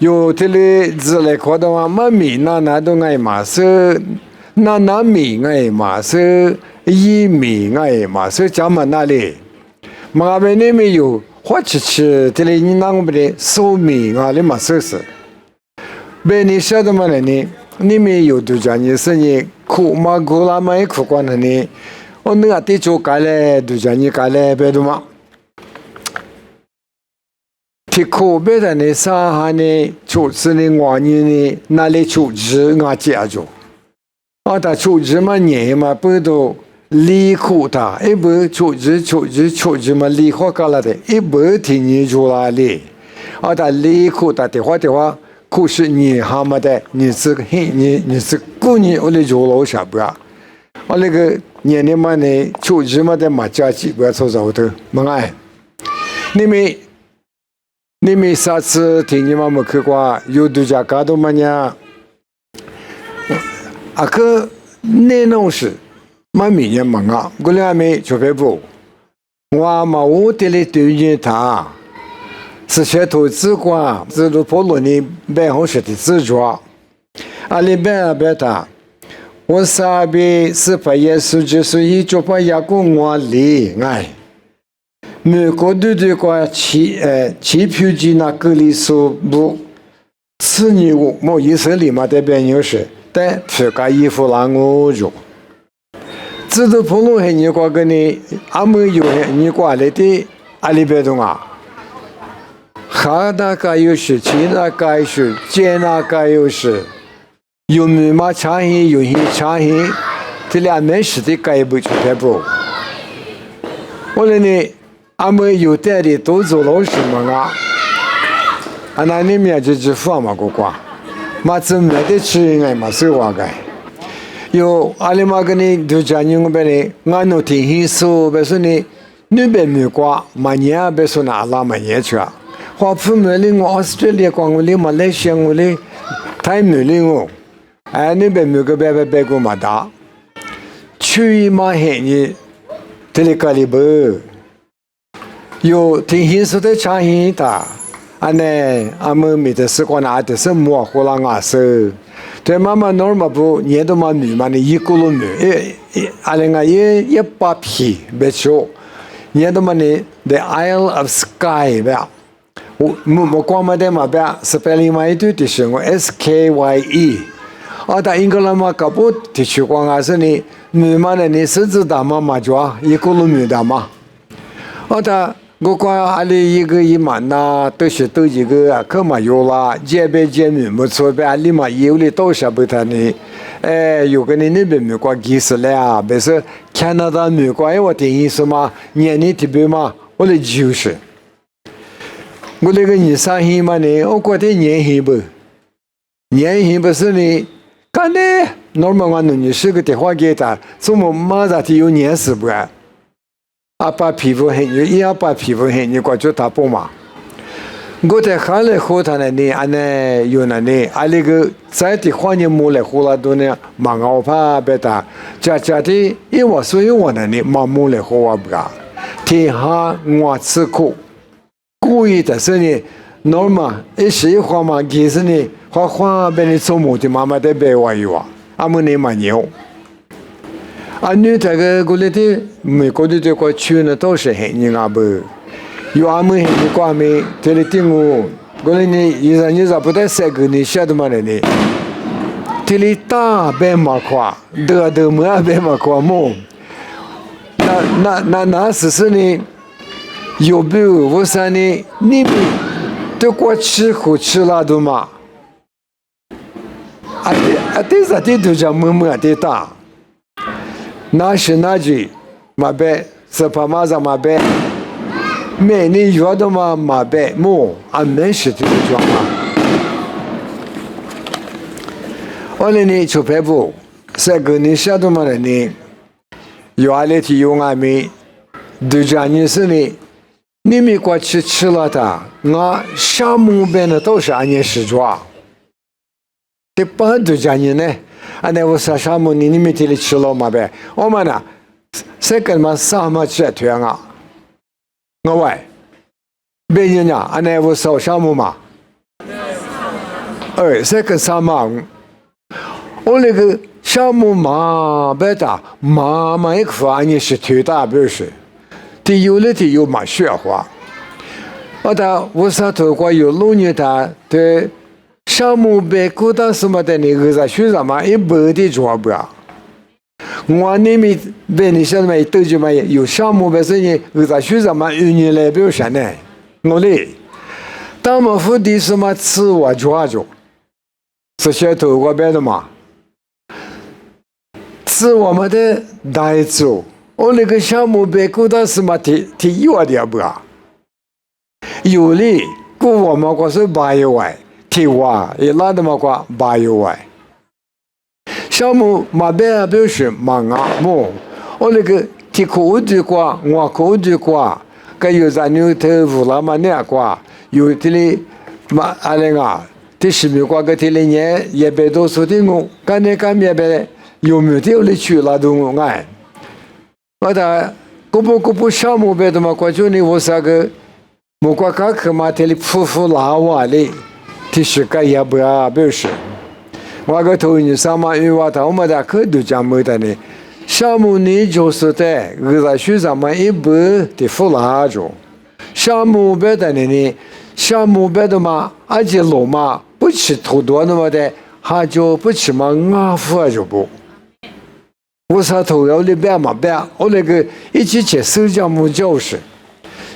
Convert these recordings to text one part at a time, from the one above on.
有这里字来看的话，嘛米那都爱嘛是，那米爱嘛是，一米爱嘛是，讲嘛那里，嘛边那边有花吃这里你那个不的寿米啊，你嘛是。边你晓得嘛呢？你们有度假你是你苦嘛苦啦嘛也苦惯了呢，我那个地就改了度假你改了别的嘛。ที่โคเบตในสาหานี่ชุดสนิงวานีนี่นั่นเลยชุดจืงาเจ้าจูแต่ชุดจืมันเนี่ยมาเปิดดูลีคู่ตาเบอชุดจืมันลีข้อกันละเดเบอที่นี่จูลาเลยแต่ลีคู่ตาที่ว่าคู่是你哈嘛的你是嘿你是故你我的จู老啥不啊我那个年龄嘛呢ชุดจื嘛的嘛家几不要做着的么哎你们你们上次听你妈妈去过，有度假搞到么呢？个内容是，嘛明年忙啊，我俩没准备不，我嘛我这里对你他，是些投资官，制度破落的办公室的资助，里边他，我sa边是8月19日就把亚公我离哎。美国对这个机票机那隔离数不，此年我以色列嘛这边有事，但这个衣服让我用。知道普通人你过个呢，阿没有你过来的阿里边东啊，哈那个有事，其那个有事，接那个有事，有没嘛差异，有些差异，这两面是的改不出来不？我来呢。阿们有带的都做老师嘛那你们就支付嘛个瓜，嘛怎么的吃哎嘛是话个，有阿里嘛个呢就讲你们呢，俺那天气说别说呢，你别没瓜，嘛年别说那拉嘛年去啊，花普没哩我澳大利亚光我哩马来西亚我哩，太没哩我，你别没个别个嘛打，去嘛嘿你，这里搞里不？有天气说的差异大，阿们没得习惯那的是模糊了牙齿，对妈妈normal嘛不，年都嘛女嘛呢一个路女，一把皮别说，年都嘛呢 The Isle of Skye 呗，我光嘛的嘛呗，spelling 嘛一堆的是我 SKYE，但英格兰嘛搞不地区光还是呢，女嘛呢你狮子大嘛嘛抓一个路女的嘛，但。我看阿里一个一嘛那都是都一个可嘛有啦，这边这边没错呗，阿里嘛有的都是不他呢，有个人那边没过技术了，别说加拿大没过，我等于说嘛，年龄特别嘛，我的就是，我那个23岁嘛呢，我觉得年轻不，年轻不是呢，干的，normal 我弄20个电话给他，怎么马上就有年事不啊？把皮肤黑你也把皮肤黑你过去打不嘛？我在看了后头呢，有那那个在的环境没来后来都呢，忙我怕别打，家的因为所以我呢忙没来后我不干，天下我吃苦，故意的是呢，normal 一时话嘛，其实呢，花别人做母的妈妈在背我有啊，阿们你蛮牛。你这个过来的美国的这个区呢，都是很人啊不，有阿们很人过没，这里定我，过来呢，你不得三个你晓得嘛的呢？这里大白马夸，得么白马夸么？那是呢，有没有我说呢？你们都过吃苦吃辣的嘛？这啥的都叫么的大。那是那句，马白是怕马上马白，每年约的嘛马白么？没事的就嘛。我呢就排不，三个你晓得嘛呢？有阿里提有阿妹，对家人是呢，你们过去吃了它，我项目边的都是按年时抓，这半对家人呢？我说项目你们这里吃了嘛呗？我们呢，这个嘛啥嘛吃团啊？我喂，别人呢？我说项目嘛，这个什么？我那个项目嘛，别的嘛一个反应是最大表示，第有的第有嘛学话。我上头过有6年的项目别过到什么的那个在学什么一百的做不了。我那边别你晓得吗？都就嘛有项目别是你在学什么1年来表现呢？我嘞，当我付的什么吃我抓住，是些头过别的嘛。是我们的代做，我那个项目别过到什么提有的不啊？有哩，我们过是8万，提哇，也拉的嘛过8万。项目嘛别表示忙啊么？我那个提口的过，我口的过，个有在牛头湖啦嘛那过，有的哩嘛阿那个，第10米过个提哩年也别多说的我，干那干也别。有没有掉里去拉动爱？我的各部项目别的嘛，过去呢我啥个，我过卡克嘛，这里夫拉瓦哩，这是个也不要表示。我个头你上嘛，因为我他们的可都讲没得呢，项目呢就是的，我在学上嘛一部的夫拉着，项目别的呢，项目别的嘛，而且路嘛不吃太多那么的，还就不吃嘛阿夫就不。我上头要的别嘛别，我那个一起去收项目就是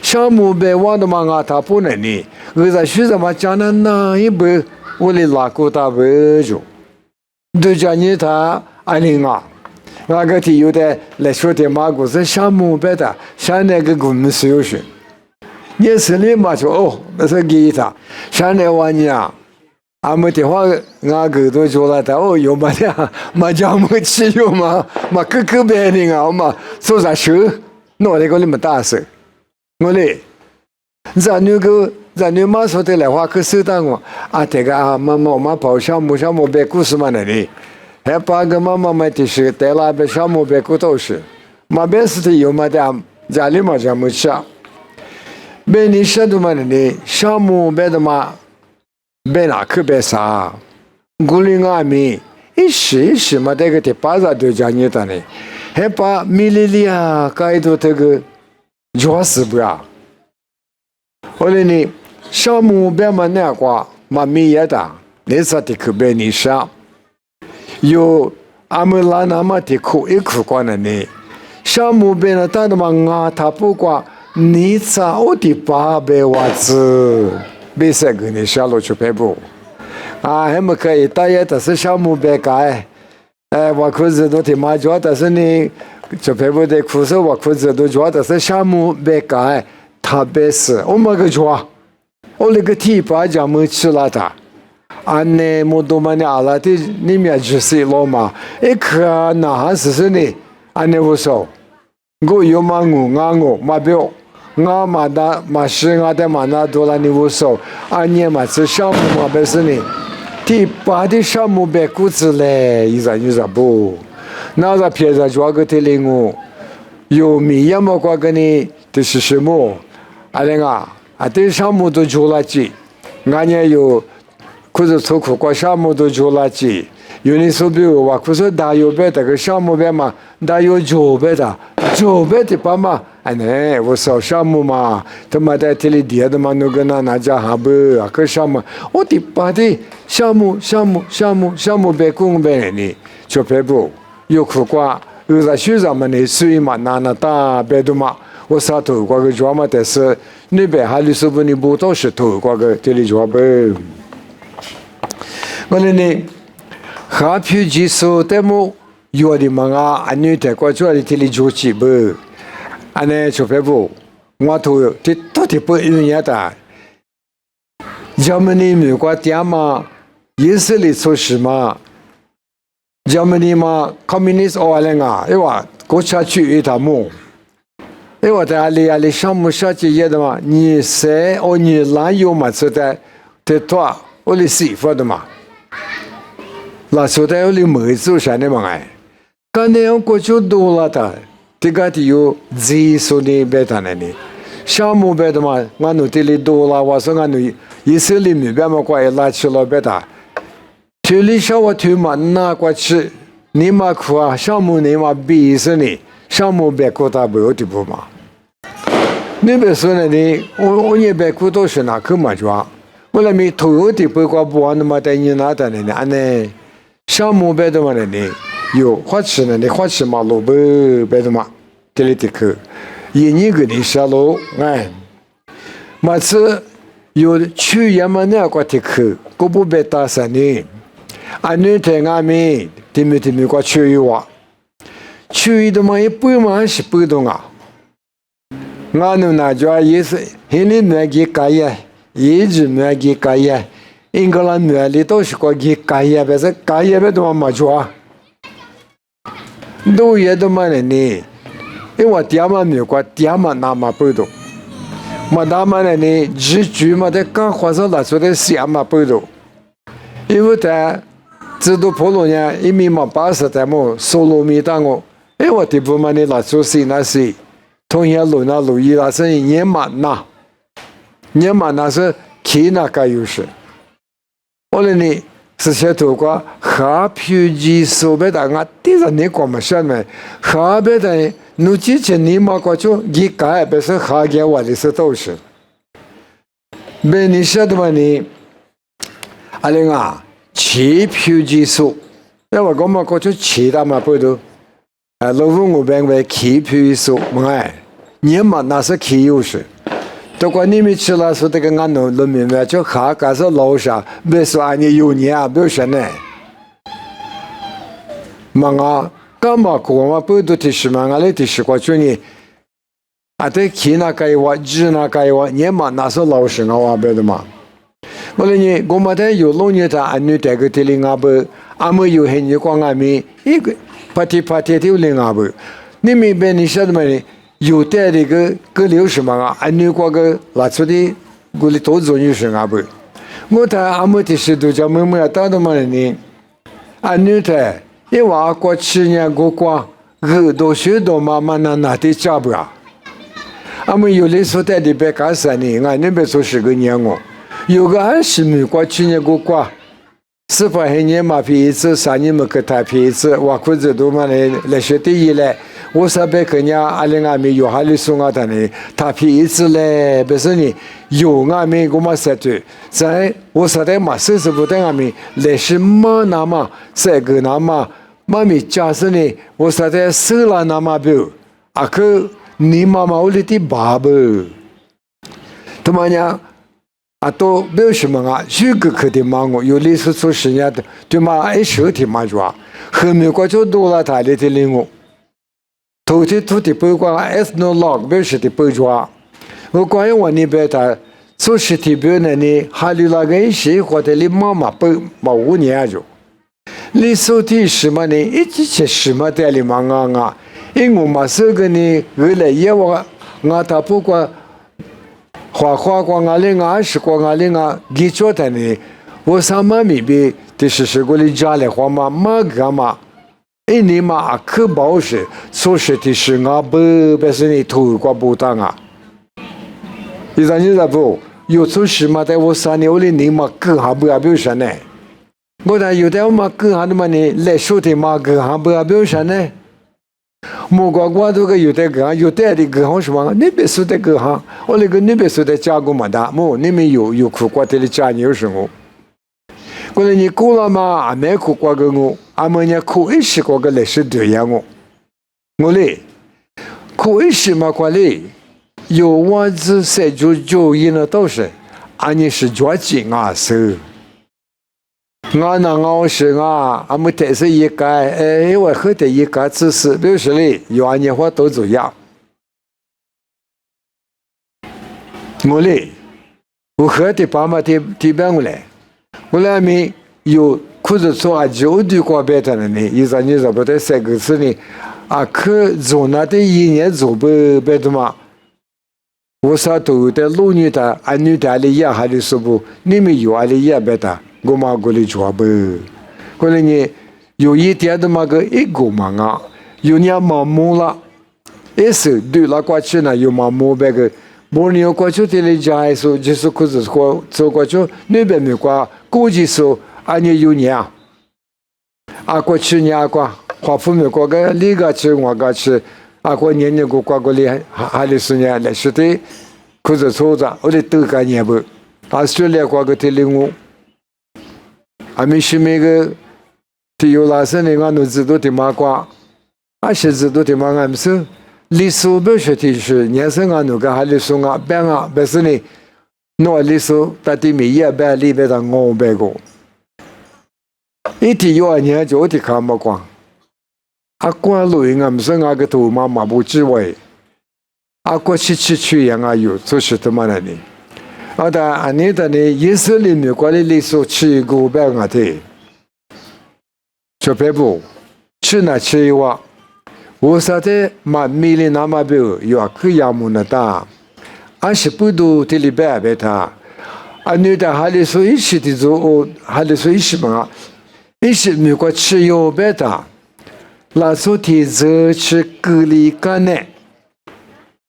项目别我的嘛啊，他不能呢，我在学什么讲的那一步，我的拉过他不就，都讲你他安宁啊，那个题有的来说的嘛，我是项目别的，像那个公司有些，你是你嘛说哦，那是给他，像那玩意啊。俺们的话，俺个都做了的哦，有嘛的，嘛叫么吃有嘛个别人啊嘛，做啥事，那那个你们大事，我嘞，咱那嘛说的来话可是当我啊，这个啊，妈跑项目别故事嘛那里，还把个妈的是带来别项目别故都是，嘛别是的有嘛的，家里嘛叫么吃，别你晓得嘛那里，项目别的嘛。别哪去别啥，古里阿米一时嘛，这个的巴扎都讲你的呢，还把米利利啊，该都这个做事不呀？后来呢，项目别嘛那个嘛米也的，那啥的去别你啥，有阿姆拉那么的苦一苦关的呢，项目别那他的嘛啊，他不管你咋我的八百瓦子。别说给你下楼去拍步，啊，还没可以，大爷但是项目别改，我裤子都挺麻脚，但是呢，去拍步的裤子我裤子都脚，但是项目别改，他别是，我没个脚，我那个提拔讲没吃了他，安呢，我多么呢阿拉的里面就是老嘛，一颗那还是呢，安呢我说，我有嘛我嘛表。我嘛的嘛是我的嘛那多了你无所，年嘛是项目嘛不是呢，第8的项目别估值嘞，一直不，那个偏着抓个的零我，有米也么过个呢，这是什么？那个这项目都做了几，俺也有，可是出口过项目都做了几。有的时候比如我可是大有别这个项目别嘛，大有做别的吧嘛，呢，我说项目嘛，他妈在这里跌的嘛，那个那家还不啊个项目，我的把的项目别公别呢，就别不有苦瓜，有在学上面呢，所以嘛那大别的嘛，我啥头瓜个做嘛，但是那边还是不你不都是头瓜个这里做不，我呢。哈皮技术的么，有的嘛啊，安尼在过去的这里做起不，安尼就别不，我都的不容易的。咱们的美国店嘛，也是里做事嘛，咱们的嘛，communist 哦那个，因为国家去一趟么，因为在阿里项目下去也的嘛，你谁哦你哪有嘛是在多，我的媳妇的嘛。那时候有的没做啥的嘛哎，刚才我过去多了的，这个的有技术的别的呢，项目别的嘛，我努这里多了，我说我努以色列米别嘛过来去了别的，推理小我推嘛那过去，你嘛苦啊，项目你嘛比是你，项目别过大不要的不嘛。你别说呢，我也别过多是哪去嘛抓，我来没投入的不过不完的嘛，但你哪的呢？安呢，项目别的嘛呢？有花钱呢，你花钱嘛路不别的嘛，这里的去，一年个你下路哎，每次有去也嘛那个的去，我不别打啥呢？安尼听阿咪，听过去哇，去的嘛一半嘛是不懂啊。我们那家也是，现在没给改呀，一直没给改呀。英格兰没里都是过给改呀，但是改呀别多嘛做，都也都嘛呢，因为爹妈没过，爹妈那么不懂，嘛他们呢，只住嘛在刚花上拿出来写嘛不懂，因为他知道普通人一米嘛80在么，16米当我，因为地方嘛你拿出写那些。同样路那路一那是年满那是起那个有事。我来呢是些土瓜下皮机手别的我第三年过么下面下别的你之前你嘛过就一改不是下给我的是都是。别你晓得嘛你，阿玲啊，起皮机手，因为我嘛过就起他嘛不多。老夫我变为起皮手，哎，你嘛那是起有事。都怪你们吃了说这个俺农民们就下个是老啥，别说俺你有年啊，不是呢。嘛啊，干嘛过嘛不都提示嘛？俺来提示过去呢。啊，对起那个话，指那个话，你嘛那是老实啊，别的嘛。我来呢，我们在有老年的俺女这个地里俺不，俺们有很多光俺们一个。parti 的另外不，你们别你晓得吗？有的那个流什么啊？安尼过个拿出的，过来多重要是啊不？我在阿姆的时候叫妹妹啊，打的嘛呢？安尼的，因为过去年过多许多妈妈那的家不啊？阿们有的说在里边干啥呢？俺那边说是个年哦，有个20米过去年过。18年嘛批一次，3年嘛给他批一次，我裤子都嘛来学第一嘞。我说别个伢阿里俺们有哈里送我的呢，他批一次嘞，不是呢，有俺们我嘛说对，在我说的嘛，40不等俺们来是嘛那嘛，这个那嘛，妈咪假设呢，我说的死了那嘛不，啊个你妈妈屋里的爸爸，他妈呀。啊，都没有什么啊，这个可的嘛，我有类似做实验的，对嘛？爱手的嘛，是吧？后面过就多了他的领悟，土地不管 ethnologue 没是的不抓，我关于我那边他做实体表呢，你还有那个一些或者你妈妈不5年就，你手提什么呢？一直吃什么的里嘛啊，因为我嘛这个呢，为了也我他不管。花光阿里啊，是光阿里啊，给做的呢。我上妈咪比就是过来家里花嘛干嘛？一年嘛可保是，说是的是啊不是你头过不当啊。你咋不？有做事嘛？在我3年里你嘛可还不要表现呢？我在有的嘛可还的嘛呢？来说的嘛可还不要表现呢？莫我这个有的个，有的个好什么？你别说的个哈，我那个你别说的加工嘛的，你们有苦瓜的加牛什么？过来你过了嘛，没苦瓜个我，俺们家苦一时过个来是对呀我嘞，苦一时嘛过来，有我子谁就赢了都是，俺也是抓紧啊是。我那我是俺们这是一个，我喝的一个知识，比如说嘞，有俺年话都这样。我嘞，我喝的爸妈的边我来，我来没有裤子做就的过别的呢，有啥你找不到3个字呢？啊，可做那的1年做不别的嘛？我啥都的老女的，俺女的里也还是说不，你们有俺里也别的。我嘛过来做不，过来呢有一点的嘛个一个嘛啊，有年嘛木了，也是对了过去呢有嘛木别个，莫你有过去的里家说就是可是说做过去那边没过，估计说俺也有年啊，阿过去年阿过，华府美国个里个去我个去，阿过年年过过里哈里是年来是的，可是错着，我的都个年不，阿是来过个提领我，阿米是每个提有拉生的俺都知道的嘛过，阿是知道的嘛俺们是。历史不是提示，年生啊，那个哈里说啊，别啊，不是呢，那历史到底没也别里边的我别个，一提有啊年就提看么光，啊光路啊，不是啊个头嘛嘛不知为，啊过去样啊有，就是他妈的呢，啊的啊你的呢，以色列美国的历史去过别啊的，就别不，去哪去哇？我说的嘛，米里那么多有可亚木那大，俺是不都这里边别他，俺女的还得说一起的做，还得说一起嘛，一起美国吃药别他，那时候的这吃隔离干呢，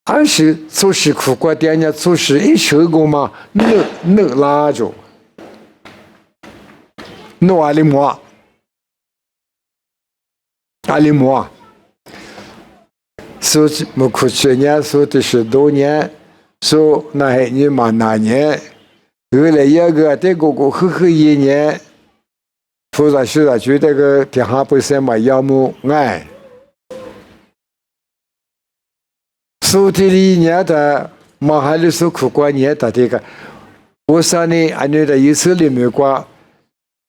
俺是做事苦过点伢做事一手工嘛，那拉着，那阿里么？阿里么？说没哭去年，说的是多年，说那还你嘛那年，后来一个这个呵一年，或者是觉得个天下不是嘛要么爱，说的一年的嘛还是说苦过年的这个，我说呢，俺那的以色列美国，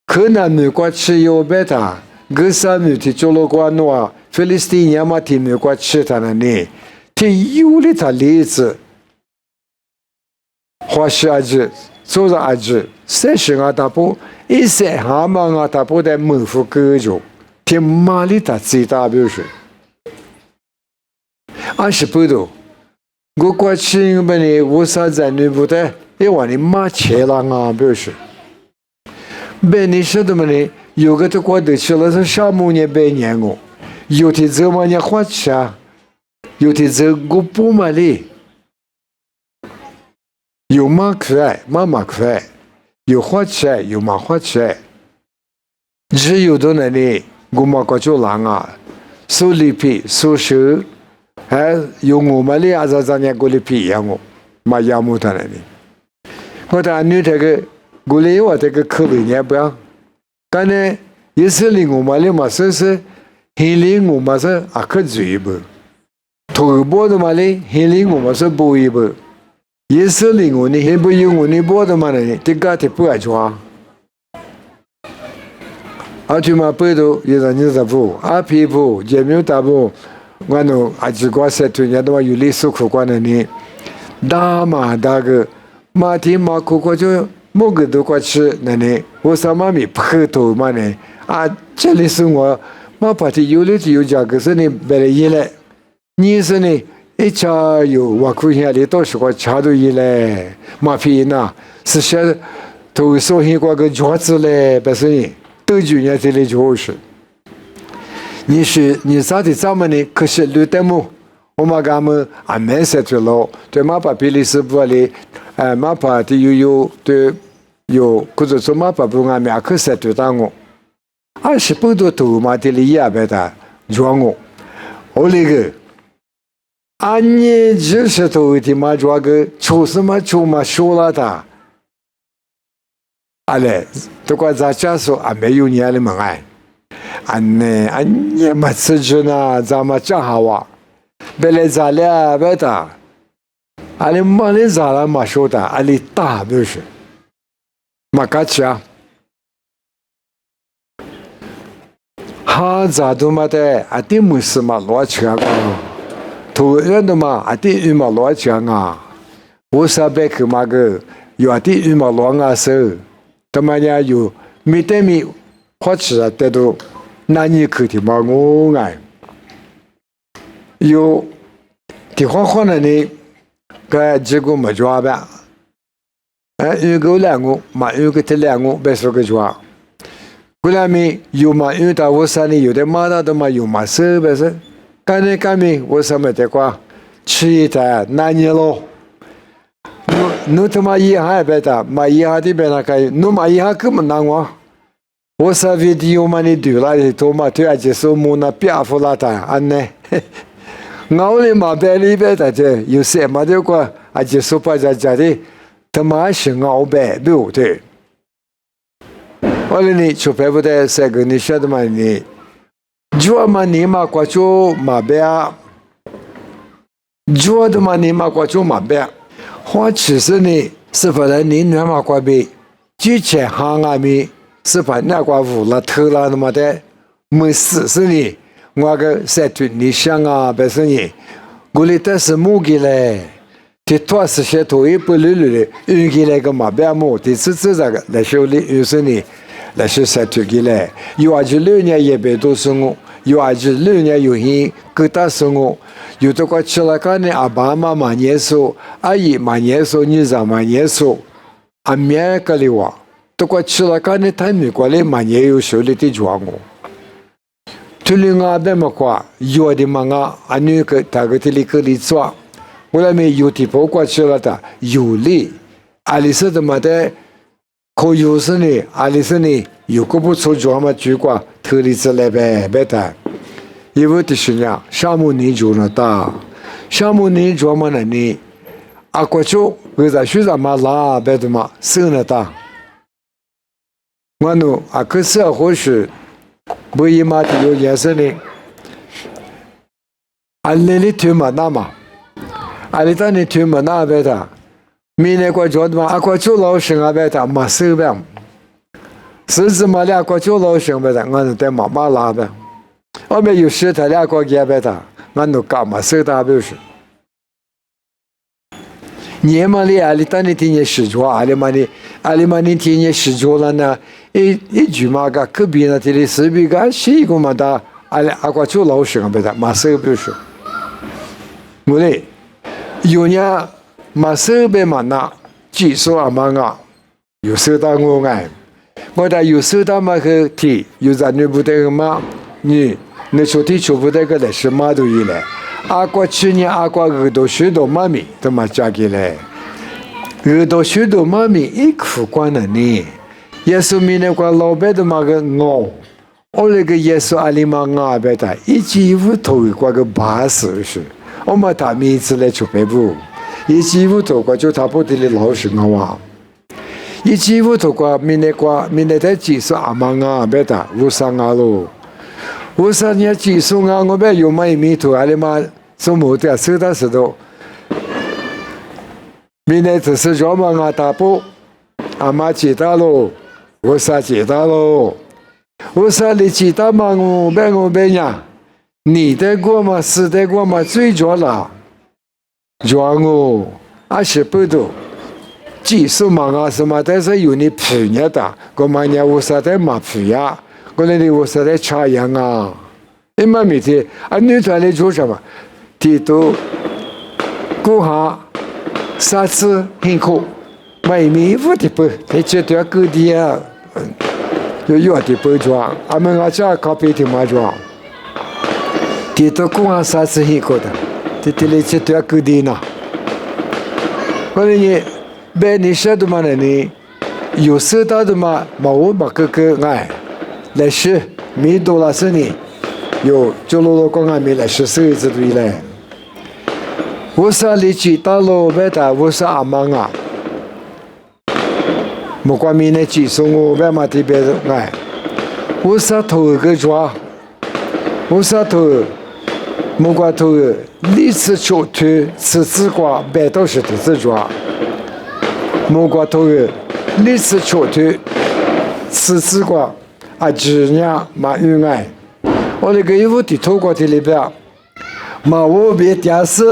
可能美国吃有别的，各三米的做了过诺。菲律宾人嘛，听美国吃他那呢，听有的他例子，花式阿子，做着阿子，三十阿大波，一些蛤蟆阿大波在门户各种，听马里他最大表示，俺是不懂，我过去我们呢，我啥在内部的，因为你马切了啊表示，本你说的么呢，有个都过得去了，是项目呢半年哦。有的这么年花钱，有的这个不买哩，有马快，马快，有花钱，有马花钱，只有的那里我们个就难啊，手里皮，手手，还有我们哩咱年过里皮样哦，嘛样么他那里，我的女这个，过来我这个口味呢不要，刚才也是哩我们哩嘛说是。黑林我们是阿克嘴不，头部的嘛嘞，黑林我们是不一不，也是林我呢，黑不有我呢波的嘛呢，这个的不爱抓，而且嘛背头也让你在不，阿皮不，也没有打不，我侬阿几个社团人都嘛有历史苦关的呢，大嘛大个，马天马苦过就某个都过去那呢，我什么没拍头嘛呢，啊这里是我。马把的有的就有价格是呢，别了一来，你是呢一家有我看下里到时候查到一来，马皮呢是些都说些个桌子嘞，不是呢，都就人这里就是。你是你啥的咱们呢？可是绿的么？我们干么啊？没设置了，对马把比利时不哩，马把的有对有，或者说马把不俺们可设置到我。20不多头嘛的里也别的装我，我那个，俺年20头的嘛装个，出什么出嘛说了他，阿嘞，都怪咱家说俺没有年的嘛哎，俺年嘛自己呢，咱们讲好哇，别来咱俩别的，俺哩嘛哩咱俩嘛说的，俺哩大不是，嘛干吃啊。哈咋都嘛的，阿弟没事嘛乱讲啊，头人的嘛阿弟羽毛乱讲啊，我上班去嘛个有阿弟羽毛乱啊手，他妈呀有没得没花吃啊，得都那你去的嘛我爱，有的话呢你个结果没抓吧，有个两个嘛有个这两个别说个抓。过来没有嘛？因为他我山里有的马达的嘛有嘛是不是？干没我什么的话，吃的那年咯。侬他妈一下别的，嘛一下的别那个，侬嘛一下根本难哇。我说 video 嘛，你丢了的多嘛，对啊，就是木那表夫拉他安呢。我哩嘛白里边的这有些嘛就个啊，就是把家的他妈是我白不对。我哩你出牌不得，这个你晓得嘛你。jua mani ma kwa cho ma bea jua de mani ma kwa cho ma bea 或其实呢是不然你那嘛kwa be 之前行啊咪是把那kwa无了偷了那么的没事是呢我个在对你想啊不是呢我里头是木给嘞这多是些头一不溜溜的运给那个嘛bea木的是这个来修理有时呢来是在对给嘞有啊就6年也别多生活有啊就6年有hin各大生活有的个吃了干呢阿爸妈妈年数阿姨妈年数你咋妈年数阿面个里哇都个吃了干呢太美国嘞妈年有手里的装我图里阿别么夸有的嘛啊阿女个大个的里个里做我来没有的不过吃了的有理阿里是怎么的可有时呢阿里是呢有个不错装嘛就过特里子来呗别的因为的是呀项目你做了的项目你做嘛呢你阿过就为啥学啥嘛啦别的嘛生了的我呢阿可是或许不一嘛的有颜色呢阿里里推嘛那嘛阿里当你推嘛那别的明年过做的嘛阿过就老生啊别的嘛生呗是怎么俩过就老生呗的我呢在妈妈拉呗我们有时他俩过节呗的我呢干嘛生他不是年嘛里阿里当你听见十桌阿里嘛你听见十桌了呢一句嘛个可比那这里是比个谁个嘛的阿里阿过就老生呗的嘛生不是我嘞有呢嘛生呗嘛那技术啊嘛啊有时到我爱我da有时到嘛个题有在那不得嘛你说题出不得个来是嘛都有嘞阿过去年阿过耳朵许多妈咪都嘛加给嘞耳朵许多妈咪一苦关了呢耶稣明年过老白的嘛个我那个耶稣阿里嘛阿白的一几乎头一过个80是我们他名字来出牌不一几乎头过就他不得的老是我啊一几乎头过明年的技术阿妈阿白的无上阿喽我说你技术啊，我别有买米土，阿里嘛，什么的，收到石头。明天只是专门啊打布，阿妈知道喽，我说知道喽。我说你知道吗？我别呀，你的过嘛，是的过嘛，最主要了，装我20不多，技术嘛啊什么，但是有你便宜的，我们家我说的嘛便宜。我那里我说的茶样啊，你妈每天啊，女团里做什么？提督、顾下、沙子、辛苦，买米不的不，你这都要各地啊，有的不装，俺们阿家咖啡店嘛装，提督、顾下、沙子、辛苦的，这里这都要各地呢。我那你，别你晓得嘛？你有收到的嘛？我个哎。来是米多了是你有就罗公安米来是谁子对嘞？我说你知道了别的，我说阿妈啊，莫管米那技术我别嘛这边哎，我说头个抓，我说头莫管头历史球队吃自瓜白都是的自抓，莫管头历史球队吃自瓜。啊，只呢嘛有爱，我那个衣服的透过的里边，嘛我别电视，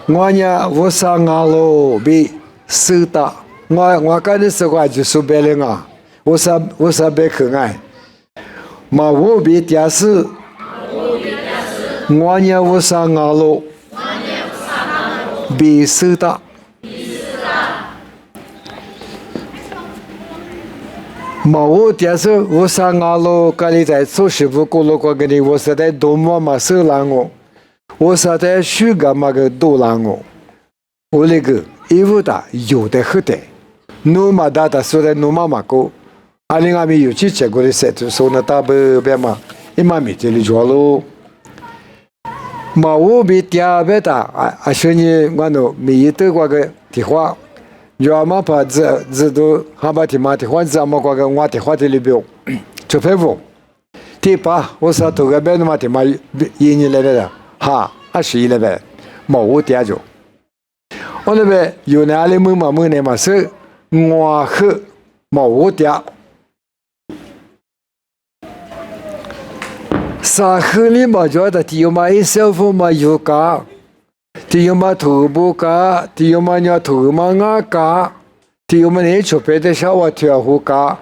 我呢我上阿喽别收到，我干的时候就说白了啊，我说别可爱，嘛我别电视，我呢我上阿喽，别收到。嘛，我电视我上阿喽，家里在做媳妇过了过个的，我是在多么嘛收让我是在许个嘛个多让我那个衣服的有的很的，努嘛大的说的努妈妈过，阿里阿米有去结果的时候，说那大伯别嘛，一嘛没这里着喽。嘛我比第二别大，说你我那没得过个的话，要么把这都还把的嘛的话，怎么过个我的话的里边，就佩服。第八，我说头个别的嘛的嘛，一年来的哈，21来的，嘛我第二着。我那边有哪里么呢嘛是我喝嘛我第二。沙河里嘛觉得提嘛一小夫嘛有嘎，提嘛头部嘎，提嘛伢头嘛牙嘎，提嘛你出别的小娃跳湖嘎，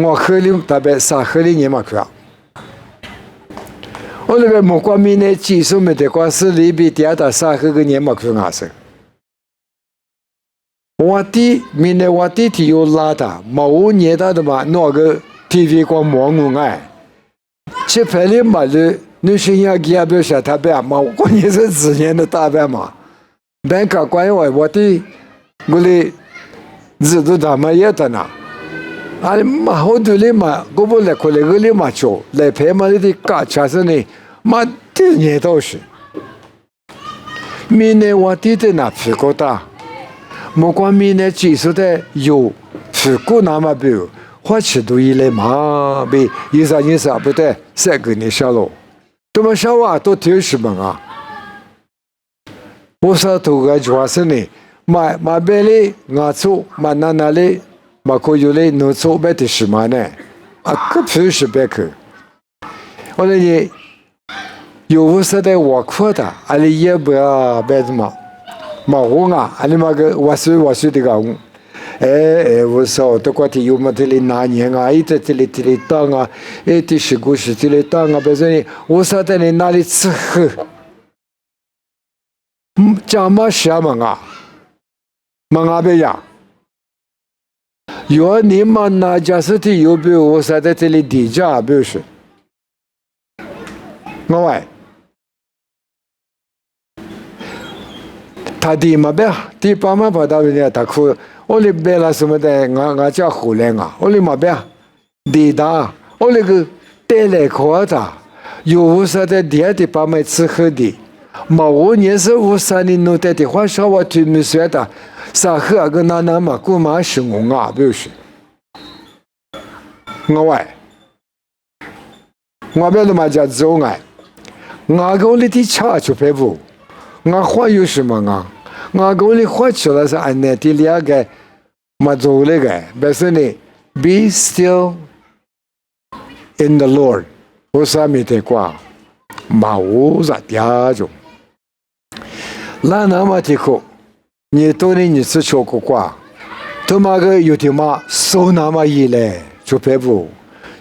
我河里特别沙河里你嘛去啊。我那边木瓜米呢技术没得关系，里边第二大沙河个你嘛去哪是？我的米呢我的提有拉的，冇年代的嘛那个 TV 光忙我哎。这拍的嘛的，女生也给表示他别嘛，关键是之前的大白嘛。本个关于我的，我的日子他们也在那，啊嘛好多的嘛，我不来过来个的嘛做，来拍嘛的嘎查是呢，嘛的年都是。明年我的那屁股大，莫管明年技术的有屁股那么表。花起都一来嘛，被130不对，3个你下了，这么小娃都听什么啊？我说头个主要是呢，马别哩我做，马哪哩，马可有哩能做别的什么呢？啊，可不是别个。我说你有我说的我哭的，阿里也不要别的嘛，嘛我啊，阿里嘛个我说的个。我说都过去有么的哩拿年啊，一直的哩当啊，的是故事的哩当啊，别说你，我说的你哪里吃喝，讲嘛什么啊，嘛阿别呀，有你们那家是的有比我说的这里地价不是，我喂，他的嘛别，第八嘛跑到人家大哭。我哩别了什么的，我叫湖南啊，我哩嘛别，地大，我哩个带来夸的，有无啥的第二的把买吃喝的，嘛我年是无啥的弄的的话，稍微推没说的，啥喝个那嘛，姑妈是我啊，不是，我喂，我别的嘛叫走哎，我跟我哩的差就别不，我话有什么啊？我跟我哩话出来是按那的两个。嘛做那个，但是呢 ，be still in the Lord， 我啥没得过，嘛我咋嗲着？那么的苦，你多年你是学过过，他妈个有的嘛收那么一来就别不，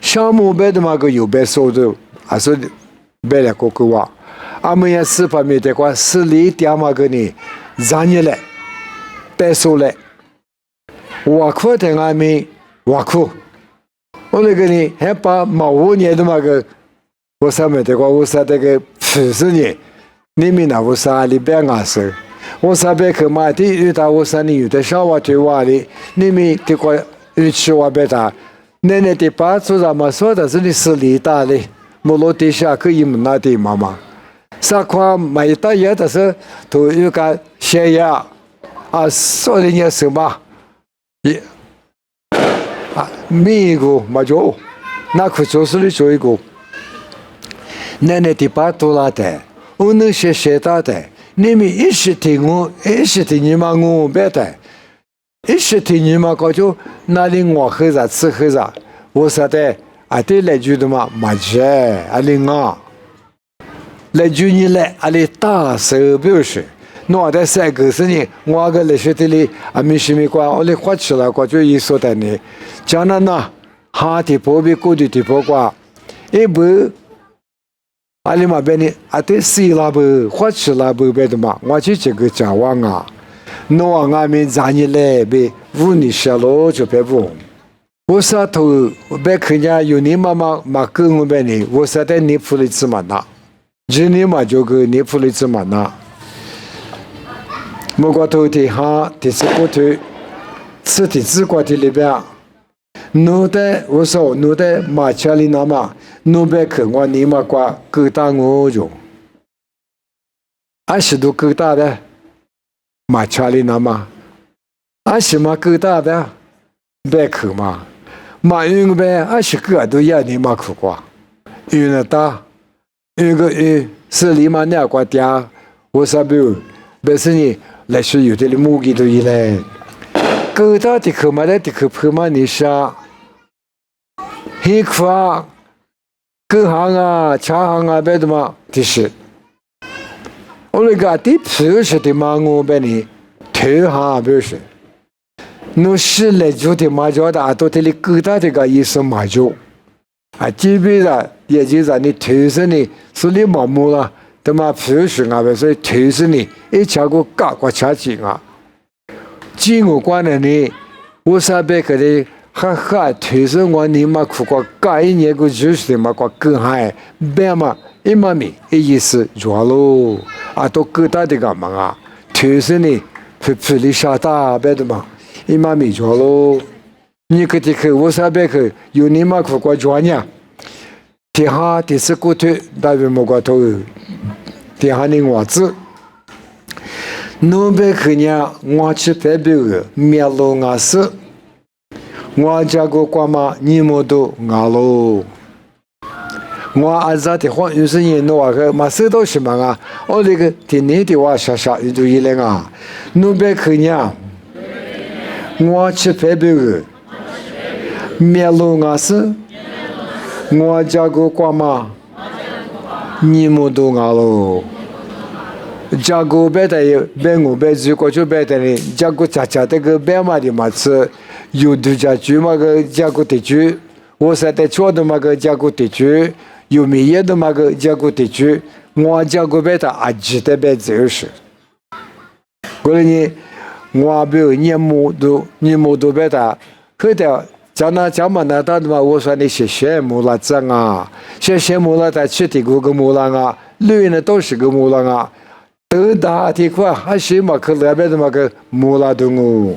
项目别的嘛个有别收的，还是别来过个话，俺们也是怕没得过，是里点嘛个呢，让你来，别收来。我哭的俺们，我哭，我那个呢，还把5年的那个，我上面的话，我说这个50年，你们那我说里边俺是，我说别去买的，遇到我说你有的小娃对娃的，你们这个预期我别打，奶奶的爸做什么说的是你是里大的，莫落地下可以拿的妈妈，啥块买大爷的是都有个血压，啊，说的你什么？米个嘛就，那可就是你做一个，奶奶的爸多拉的，我能写到的，你们一时听我，一时听你们我别的，一时听你们搞就那里我喝啥吃喝啥，我说的啊对来句的嘛，嘛这啊里我，来句你来啊里大手表示。那在3个是呢，我个历史的里啊，没什么关，我哩花起来过就一说的呢。江南呐，哈的坡比古的坡瓜，一不，阿里嘛边呢，啊对西拉不花起来不别的嘛，我就这个讲话啊，那我们咱你来呗，5年下落就别不。我说头别看见有你妈跟我边呢，我说的你铺里子嘛那，今年嘛就个你铺里子嘛那。莫过头的哈，第四个头，吃的自个的里边，奴的我说奴的马车里那么奴别去我尼玛瓜各大我就，20度各大的马车里那么，20嘛各大的别去嘛，马运呗20个都要尼玛去过，运了大，运个运是里嘛那瓜家，我说不，不是你来是有的木吉都一嘞。各大的去嘛的去去嘛你啥？黑块，各行啊、茶行啊，别的嘛的是。我那个的皮是的嘛，我别你头行不是。侬是来做的嘛叫的，到这里各大的个意思嘛叫，啊，基本上也就是你头上呢，是你麻木了，他妈皮是啊，所以头上呢，一吃个嘎个吃紧啊。金我关的呢，我上边个的哈推上我你妈苦过，干一年个就是的嘛个更嗨，别嘛一嘛咪意思做喽，啊都各大的干嘛啊？推上呢，皮里沙大别的嘛，一嘛咪做喽。你个的去我上边去有你妈苦过做呢，底下第四个腿大约么个头，底下的袜子。侬别去呢，我去拍表个，面露牙色，我家个瓜嘛，你么都牙喽。我阿咋的话，有时人侬话个，嘛收到什么啊？我那个天天的话啥有都一类啊。侬别去呢，我去拍表个，面露牙色，我家个瓜嘛，你么都牙喽。加古白的有白我白猪过去白的呢，加古恰恰的个白马的马子，有度假猪嘛个加古的猪，我说的错的嘛个加古的猪，有米业的嘛个加古的猪，我加古白的阿吉的白就是，过来呢，我比如年木都白的，后头讲那讲嘛那到的嘛，我说你谢木了真啊，谢木了在吃的个木了啊，绿呢都是个木了啊。都大的话还是嘛去那边的嘛个木拉东哦，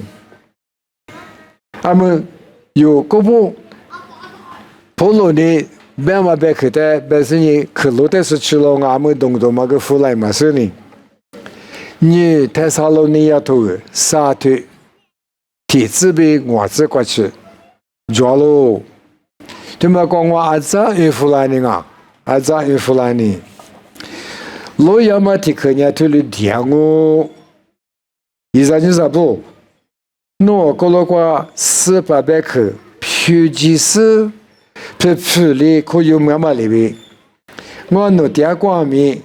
他们有个部普罗的别嘛别去的，别是你去路的是去了俺们东东嘛个出来嘛是呢，你泰沙罗尼亚头沙腿体质被我子过去，抓喽，对嘛讲我阿扎有出来呢啊，阿扎有出来呢。老亚嘛提克呢，推了点哦，伊啥你啥不？侬过了个400克，皮鸡丝，皮里可有妈妈里边，我弄点光米，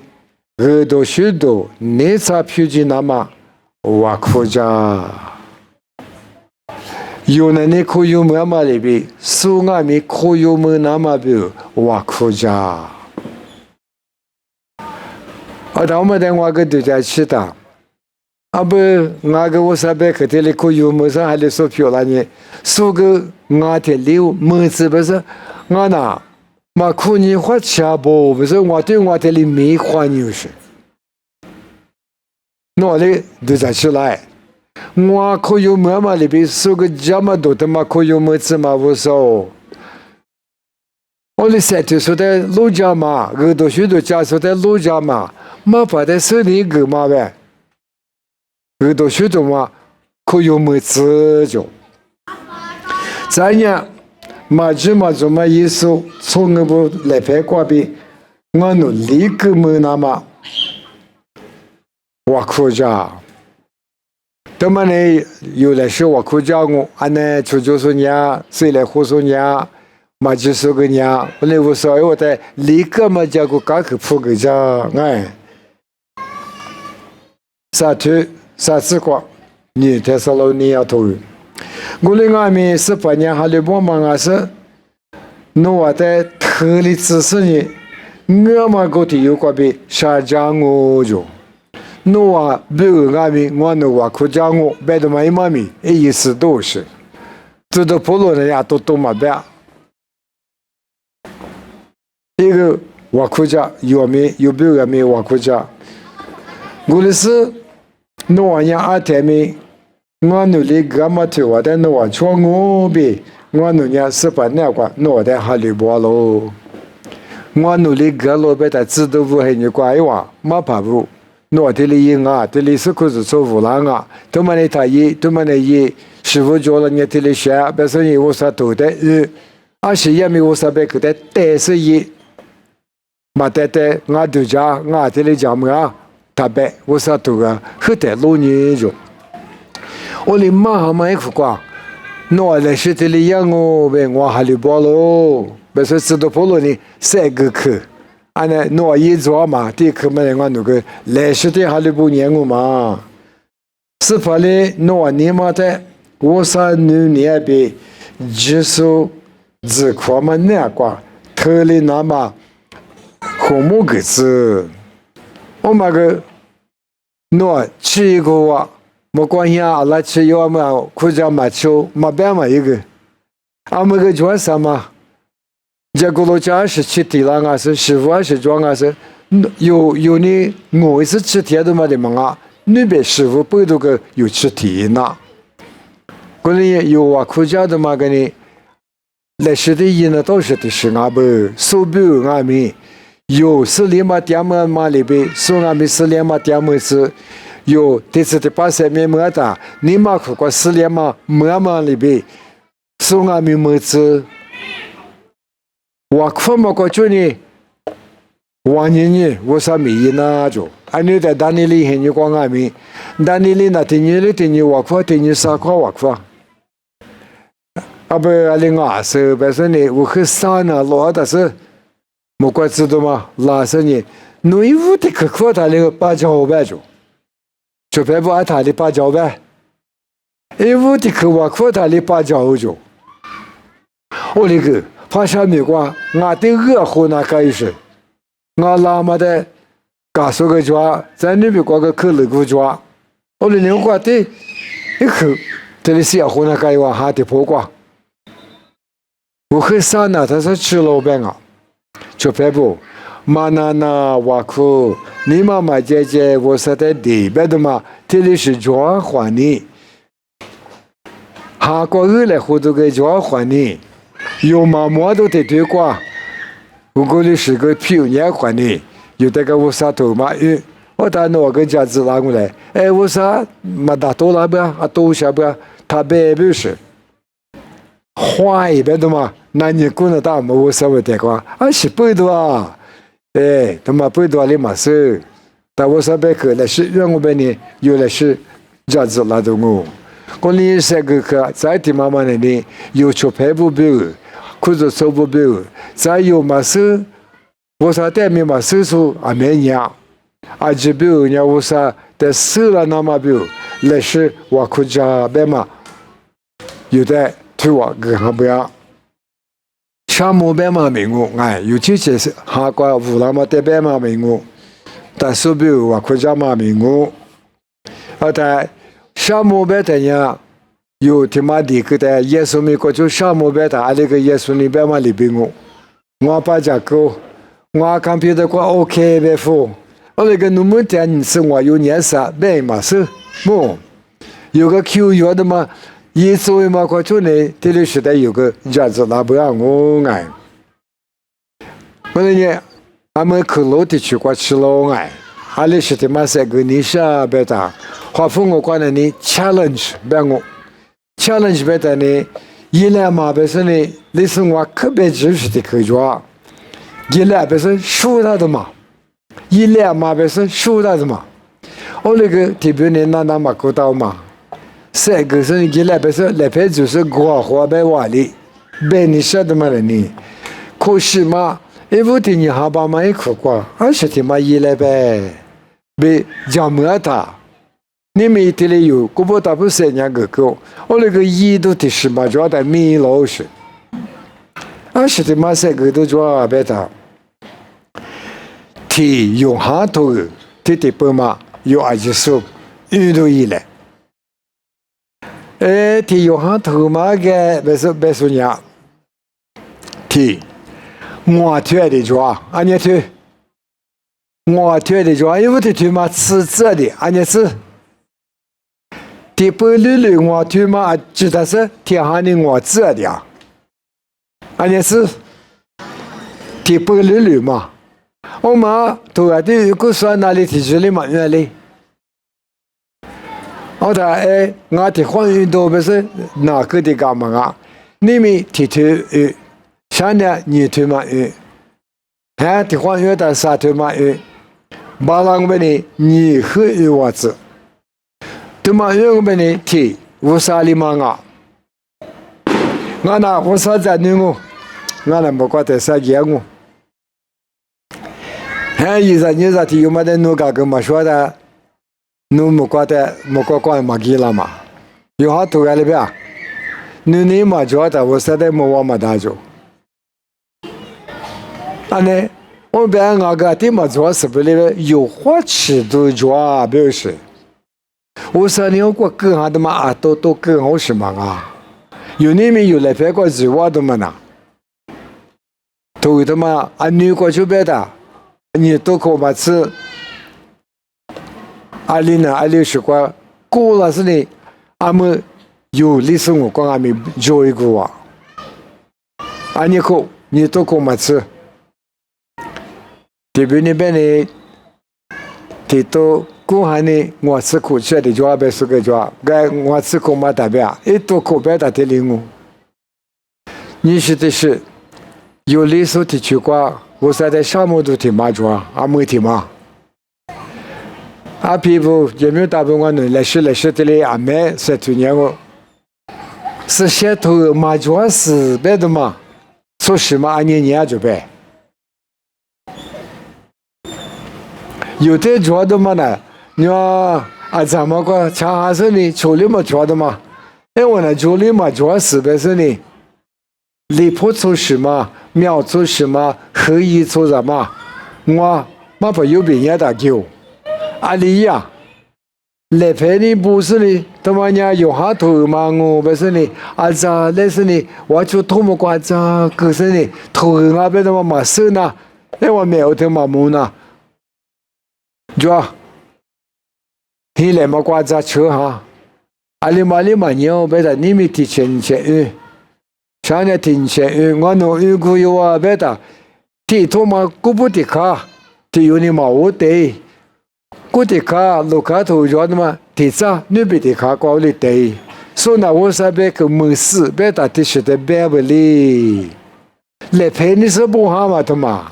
耳朵许多，你啥皮鸡那么，我可家，有那你可有妈妈里边，苏阿米可有么那么边，我可家。啊，他们在我个都在吃的，啊不，我个我上班去的里可有么上还得说漂亮呢，说个我的六么子不是，我那嘛可你花钱不是我对我的里没花牛是，那里都在吃来，我可有么嘛里边说个这么多的嘛可有么子嘛不说。我的身体说的路家嘛，耳朵许多家说的路家嘛，嘛把的手里个嘛呗，耳朵许多嘛，可有么子就，咱呀，嘛就嘛做嘛意思，从我不来拍挂边，我努力个么那么，我可家，他们呢有来说我可家我，俺呢出去说伢，谁来胡说伢。嘛就是个伢，我那我说我在立刻嘛叫个刚去铺个家，哎，啥土啥子瓜，你太少了你要投，我那外面18年还来帮忙啊是，侬我在特里支持你，我嘛个体有关比啥讲我就，侬我比如外面我侬我可讲我，别的嘛一妈咪意思都是，这都普罗人家都嘛别。一个瓦库家有没有别个没瓦库家，我的是侬往样2天没我努力干嘛去我的我错误比我努力是把那个我的哈利波喽。我努力干了被他知道不很你怪我，没怕不。我这里应啊，这里是可是做不来啊，他们的他一，他们的一，师傅教了你这里学，别说你我啥都的，而且也没我啥别个的，但是一，嘛的，我都讲，我这里讲么，他别我啥都个，很得路你就，我连马还没去过，我来是这里养我呗，我还里包喽，别说知道跑了呢，三个去。安尼诺一做嘛，第克么人我那个来时的哈利不年我嘛，是怕嘞诺你嘛的，我啥女年比技术自夸嘛那个，特里那么和睦个子，我嘛个诺吃一个哇，没关系啊，拉吃药嘛，苦家嘛吃，嘛别嘛一个，俺们个做啥嘛？这个老家是吃地了啊，是师傅是装啊是，有你我是吃甜的嘛的嘛啊，那边师傅不都个有吃甜呐？可能有啊，苦家的嘛个呢，来时的人呢都是的是啊不，手表啊咪，有是连嘛点嘛里边，手啊咪是连嘛点么是，有这次的把上面么的，你嘛苦过是连嘛么里边，手啊咪么子。我看嘛个就呢，往年呢，我啥没那就，俺你在单里很有光俺们，单里那天你我看天你啥看我看，啊不，俺哩俺是，别说呢，我很傻呢，老的是，没怪知道吗？老是呢，农业务的可看他那个芭蕉呗就别不按他的芭蕉呗，一屋的可我看他的芭蕉就，我那个。怕啥没关，我的恶火那可以是，我拉嘛的，告诉个抓，在那边过个可乐个抓，我的两个的，一口，这里是要火那可以往下的破瓜，我很傻呢，他说吃老板啊，就别不，妈那我哭，你妈妈姐姐我说的地别的嘛，这里是抓还你，下个月来活动个抓还你。有妈妈都得对过，如果你是个漂亮还你，有这个我啥头嘛？我打那个家子拿过来，哎，我啥没打多了不？啊，多下不？他别不是，花一般的嘛，那你过了大么？我啥不得过？啊，是不多啊，哎，他妈不多的嘛是，但我啥别去了是让我把你有了是家子拿到我。我你三个去，在地妈妈那里有出牌不标，或者收不标，再有嘛是，我啥店面嘛收出啊没样，啊这标人我啥在收了那么标，那是我国家别嘛，有的推我个还不要，项目别嘛没我，哎，有这些是下个湖南嘛得别嘛没我，但收标我国家嘛没我，啊但。项目别的呀，有他妈的个的，耶稣没过就项目别的，那个耶稣你别嘛里边我把这个，我看别的个 OK 别付，我那个农民店是我有年啥别嘛是，么，有个 Q 药的嘛，耶稣嘛过去呢，这里时代有个价值那不让我爱，我那呢，俺们去楼地去过吃了爱，阿里是他妈三个你下别的。华丰我管的呢 challenge 别我 challenge 别的呢，一来嘛别是呢，类似我特别就是的可以做，一来别是输他的嘛，一来嘛别是输他的嘛，我那个特别呢那嘛够到嘛，三个是一来别是来别就是国华别瓦里，别你晓得嘛了呢，可是嘛，一部的你还把嘛一口过，而且他妈一来呗，别讲么他。你们这里有，我不打不三年个狗，我那个一都的是嘛，主要在米老师，啊是的嘛，三个都主要别打，提用下头的，提不嘛，有二十数，遇到一来，提用下头嘛个，别说呀，提我推的主啊，俺也推，我推的主啊，因为这推嘛吃这的，俺也吃。第八日里我推嘛，记得是天下的我字的呀，安尼是第八日里嘛，我嘛头下的有个说哪里提出来嘛哪里，我他我的欢迎都不是哪个的干嘛啊？你们提出现在你推嘛还的欢迎的啥推嘛巴郎本呢你和我子。对嘛？有个问题，提乌沙里嘛啊，我那乌沙在你我那没觉得啥样我，还有你提有么的弄个跟嘛说的，弄没觉得没嘛给了嘛，有好多个里边，你嘛觉得乌沙的没我嘛大着，安尼我边那个地嘛做是不里有花吃都做表示。我说你我更好的嘛都更好什么啊？有你们有来别个计划的嘛呢？都的嘛你过去别的，你都可把吃，里呢里是过过了是呢，们有历史我讲们教育过啊，你都可嘛吃，这边那边呢，这都。过下呢，我吃苦吃的就别说个就，我吃苦嘛代表，多苦别的的领悟。你说的是有历史的去过，我说在沙漠都挺麻着，没挺麻。皮肤有没有大部分人来说的嘞，没是去年我是些头麻着是别的嘛，说什么年就别。有的着的嘛呢？你说咱们个长还是你处理么做的嘛？我呢处理嘛做是不是你？离谱做什么？秒做什么？合意做什么？我不有别人的叫你呀？来陪你不是你，他妈呀有好头嘛？我不是你，咋那是你？我就偷摸瓜咋可是你？头那边的嘛是呢？我没有他妈木呢，就。你来么挂着车哈？里嘛牛，别的你们提前现在提前我弄估有啊，别的提托嘛，古不提卡，提有你嘛我得，古提卡路卡头着的嘛，提啥你别提卡过里得，所以那我说别个没事，别的提是的别不哩，来陪你是不好嘛的嘛，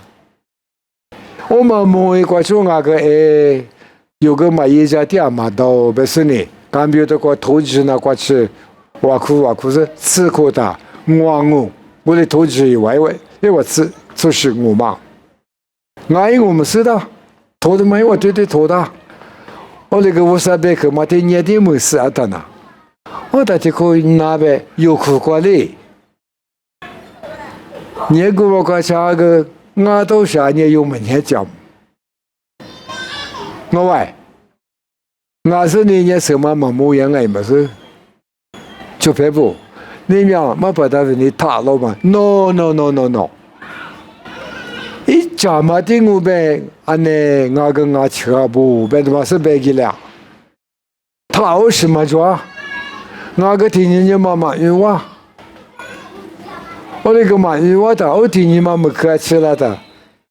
我们摸一个就那个有个嘛一家店嘛到不是呢，刚比如个投资那过去，挖苦是吃苦的，我的投资以外，因为吃是我嘛，我们是的，投的嘛我对投的，我那个50百克嘛，对年底没事啊的呢，我到底可以拿呗，有苦过嘞，你给我个下个，我到下年有门天讲。我是你什么模样不是？就别不，你们没把他你踏了嘛 ？No， 一家嘛的我呗，我跟我吃不，别他妈是别给了。他有什么做？我个听人家妈妈因为我那个嘛，因为我听你妈妈可吃了的，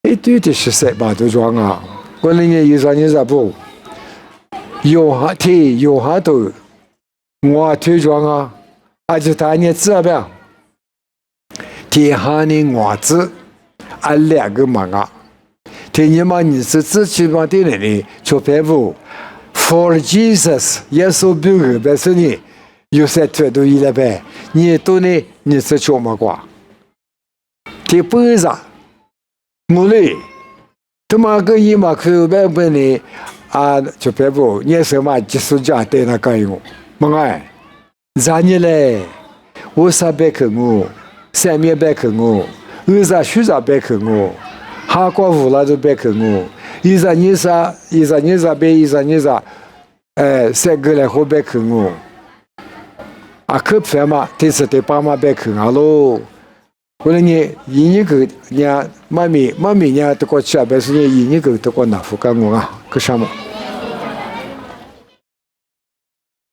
对的是谁把都装啊？我那年你不？有哈都，我推装就他你知道不？天下的我子2个嘛天你嘛你是自己嘛的人呢，就别不 ，For Jesus， 耶稣标个别是你，有些态度一了呗，你都呢你是做么瓜？第8日，我嘞。他妈个伊嘛去别本呢就别不，你什么就是家对那个用，么咱你嘞，50百克我，300百克我，20百克我，哈过5百克我，20百3个来好百克我，可别嘛，第4、第8百克喽。我你一个妈咪呢，这个吃不是你一个这个拿福干我可什么？